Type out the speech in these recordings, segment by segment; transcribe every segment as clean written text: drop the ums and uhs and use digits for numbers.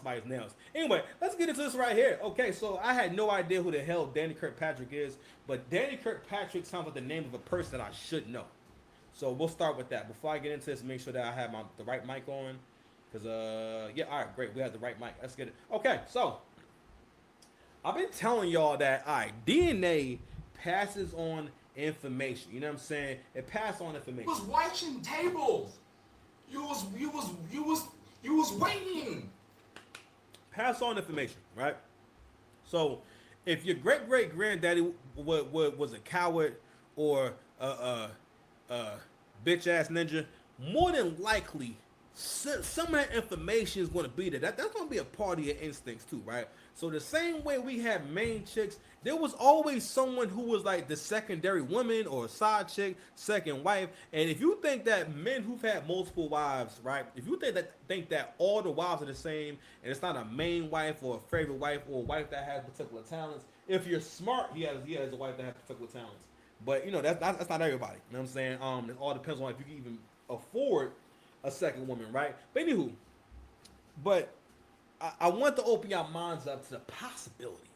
somebody's nails. Anyway, let's get into this right here. Okay, so I had no idea who the hell Danny Kirkpatrick is, but Danny Kirkpatrick sounds like the name of a person that I should know. So we'll start with that. Before I get into this, make sure that I have the right mic on. Cause yeah, all right, great. We have the right mic. Let's get it. Okay, so I've been telling y'all that all right, DNA passes on information. You know what I'm saying? It passes on You information. was watching tables. You was waiting. Pass on information, right? So, if your great great granddaddy was a coward or a bitch ass ninja, more than likely some of that information is going to be there. That's going to be a part of your instincts too, right? So the same way we have main chicks, there was always someone who was like the secondary woman or side chick, second wife. And if you think that men who've had multiple wives, right? If you think that all the wives are the same and it's not a main wife or a favorite wife or a wife that has particular talents, if you're smart, he has a wife that has particular talents. But that's not everybody. You know what I'm saying? It all depends on if you can even afford a second woman, right? But anywho, but I want to open your minds up to the possibility,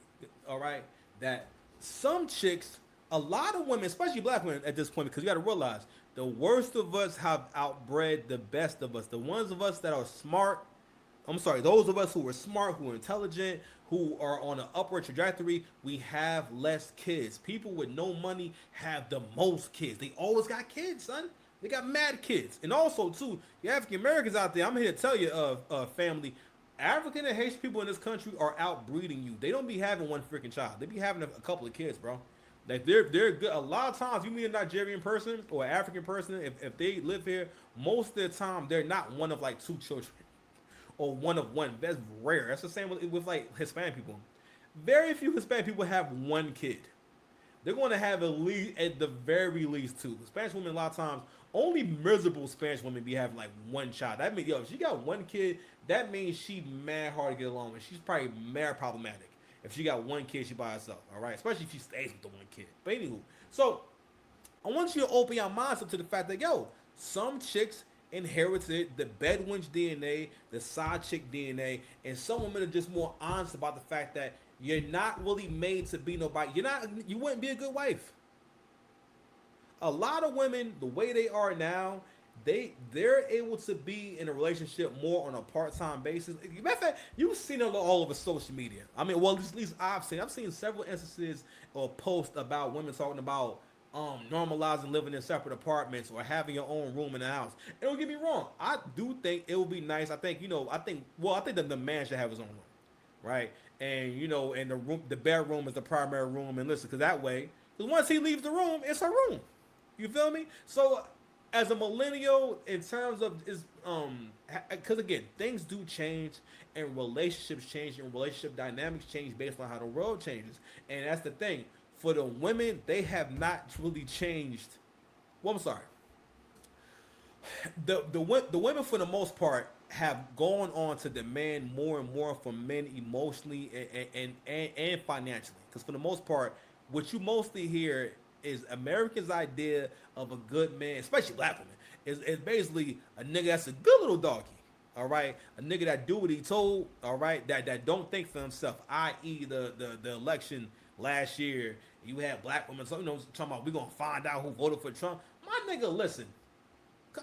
all right, that some chicks, a lot of women, especially black women at this point, because you got to realize the worst of us have outbred the best of us. The ones of us that are smart, I'm sorry, those of us who are smart, who are intelligent, who are on an upward trajectory, we have less kids. People with no money have the most kids. They always got kids, son. They got mad kids. And also, too, the African Americans out there, I'm here to tell you, family, African and Haitian people in this country are outbreeding you. They don't be having one freaking child. They be having a couple of kids, bro. Like they're good. A lot of times, you meet a Nigerian person or an African person, if they live here, most of the time they're not one of like two children or one of one. That's rare. That's the same with like Hispanic people. Very few Hispanic people have one kid. They're going to have at the very least two. Spanish women a lot of times, only miserable Spanish women be having like one child. That means if she got one kid, that means she mad hard to get along with. She's probably mad problematic. If she got one kid, she by herself. All right, especially if she stays with the one kid. But anywho, so I want you to open your minds up to the fact that some chicks inherited the bedwench DNA, the side chick DNA, and some women are just more honest about the fact that you're not really made to be nobody. You wouldn't be a good wife. A lot of women, the way they are now, they're able to be in a relationship more on a part-time basis. Matter of fact, you've seen it all over social media. I mean, well, at least I've seen several instances or posts about women talking about normalizing living in separate apartments or having your own room in the house. And don't get me wrong, I do think it would be nice. I think that the man should have his own room, right? And and the bedroom is the primary room. And listen, because that way, because once he leaves the room, it's her room. You feel me? So, as a millennial, in terms of because again, things do change, and relationships change, and relationship dynamics change based on how the world changes, and that's the thing. For the women, they have not really changed. Well, I'm sorry. The women for the most part have gone on to demand more and more from men emotionally and financially. Because for the most part, what you mostly hear is Americans' idea of a good man, especially black women, is basically a nigga that's a good little doggy. All right, a nigga that do what he told. All right, that don't think for himself. I.e. the election last year, you had black women, so talking about we gonna find out who voted for Trump. My nigga, listen.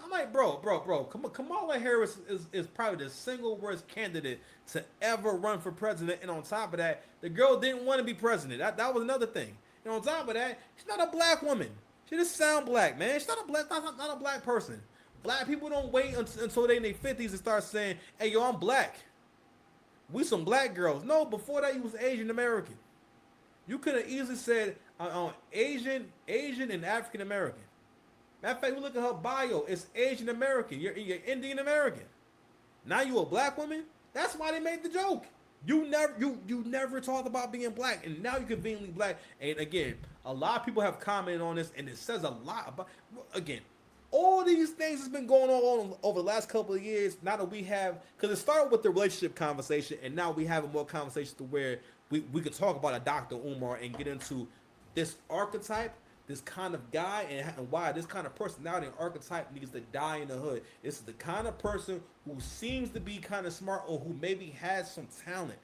I'm like, bro. Kamala Harris is probably the single worst candidate to ever run for president. And on top of that, the girl didn't want to be president. That was another thing. And on top of that, she's not a black woman. She just sound black, man. She's not a black person. Black people don't wait until they in their 50s and start saying, hey, yo, I'm black. We some black girls. No, before that, you was Asian American. You could have easily said Asian and African American. Matter of fact, you look at her bio. It's Asian American. You're Indian American. Now you a black woman. That's why they made the joke. You never talked about being black, and now you're conveniently black. And again, a lot of people have commented on this, and it says a lot about. Again, all these things has been going on over the last couple of years. Now that we have, because it started with the relationship conversation, and now we have a more conversation to where we could talk about a Dr. Umar and get into this archetype this kind of guy and why this kind of personality and archetype needs to die in the hood. This is the kind of person who seems to be kind of smart or who maybe has some talent,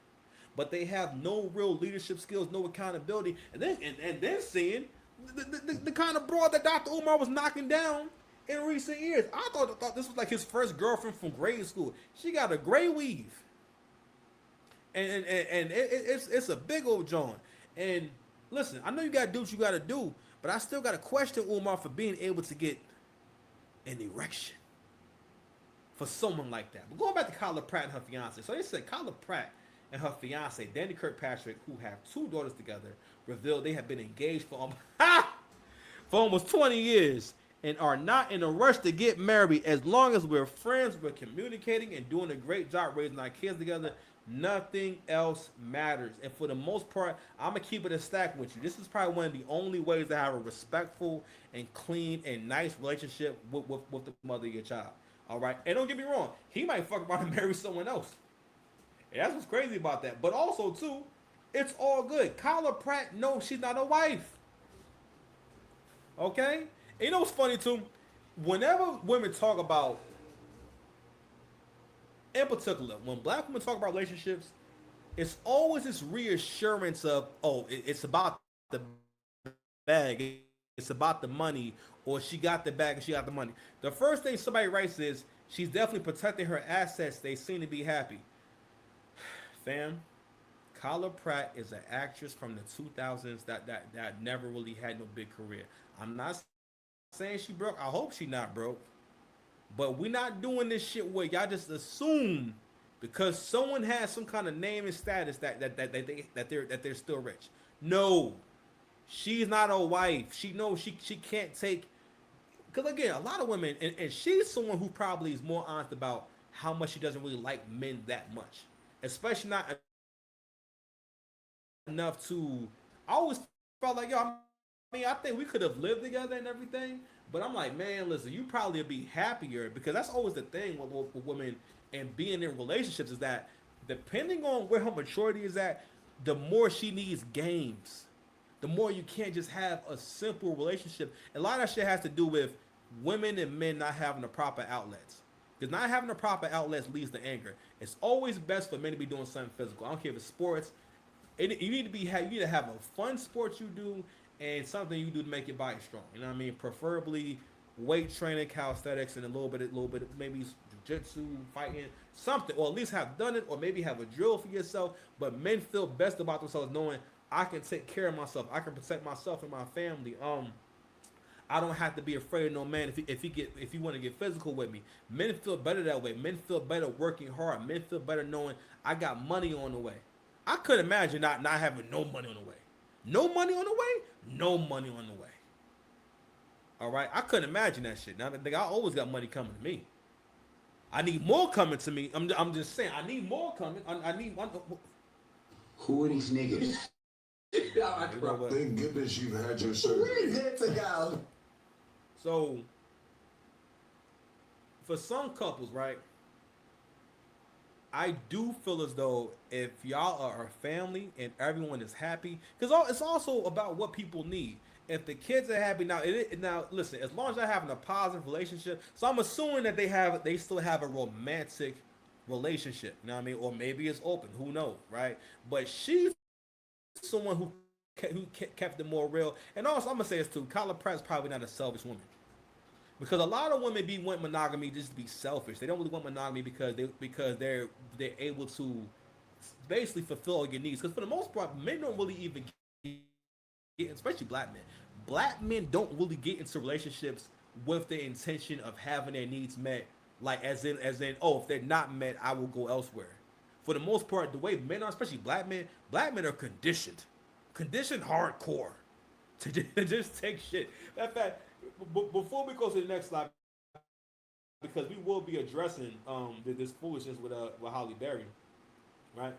but they have no real leadership skills, no accountability, and then seeing the kind of broad that Dr. Umar was knocking down in recent years. I thought this was like his first girlfriend from grade school. She got a gray weave, and it's a big old John. And listen, I know you gotta do what you gotta do, but I still gotta question Umar for being able to get an erection for someone like that. But going back to Kyla Pratt and her fiance, so they said Kyla Pratt and her fiance Danny Kirkpatrick, who have 2 daughters together, revealed they have been engaged for almost 20 years and are not in a rush to get married. As long as we're friends, we're communicating and doing a great job raising our kids together. Nothing else matters. And for the most part, I'm going to keep it a stack with you. This is probably one of the only ways to have a respectful and clean and nice relationship with the mother of your child. All right? And don't get me wrong. He might fuck around and marry someone else. And that's what's crazy about that. But also, too, it's all good. Kyla Pratt knows she's not a wife. Okay? And you know what's funny, too? Whenever women talk about, in particular, when black women talk about relationships, it's always this reassurance of, oh, it's about the bag, it's about the money, or she got the bag and she got the money. The first thing somebody writes is, she's definitely protecting her assets. They seem to be happy. Fam, Kyla Pratt is an actress from the 2000s that never really had no big career. I'm not saying she broke. I hope she not broke. But we're not doing this shit where y'all just assume because someone has some kind of name and status that they're still rich. No, she's not a wife. She knows she can't take. Because again, a lot of women, and she's someone who probably is more honest about how much she doesn't really like men that much, especially not enough to. I always felt like, yo, I think we could have lived together and everything, but I'm like, man, listen, you probably would be happier because that's always the thing with women and being in relationships is that depending on where her maturity is at, the more she needs games, the more you can't just have a simple relationship. And a lot of that shit has to do with women and men not having the proper outlets. Because not having the proper outlets leads to anger. It's always best for men to be doing something physical. I don't care if it's sports. You need to have a fun sport you do and something you do to make your body strong. You know what I mean? Preferably weight training, calisthenics, and a little bit of maybe jiu-jitsu, fighting, something, or at least have done it, or maybe have a drill for yourself. But men feel best about themselves knowing I can take care of myself. I can protect myself and my family. I don't have to be afraid of no man if he want to get physical with me. Men feel better that way. Men feel better working hard. Men feel better knowing I got money on the way. I couldn't imagine not having no money on the way. No money on the way? No money on the way. All right? I couldn't imagine that shit. Now, I always got money coming to me. I need more coming to me. I'm just saying, I need more coming. I need one. Who are these niggas? Thank goodness you've had your surgery. Good to go. So, for some couples, right, I do feel as though if y'all are a family and everyone is happy, because it's also about what people need. If the kids are happy now, now listen. As long as they're having a positive relationship, so I'm assuming that they still have a romantic relationship. You know what I mean? Or maybe it's open. Who knows, right? But she's someone who kept it more real. And also, I'm gonna say this too. Kyla Pratt's probably not a selfish woman. Because a lot of women want monogamy just to be selfish. They don't really want monogamy because they're able to basically fulfill all your needs. Because for the most part, men don't really even get, especially black men. Black men don't really get into relationships with the intention of having their needs met. Like as in, oh, if they're not met, I will go elsewhere. For the most part, the way men are, especially black men are conditioned hardcore to just take shit. In fact, before we go to the next slide, because we will be addressing this foolishness with Holly Berry, right?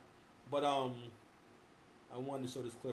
But I wanted to show this clip.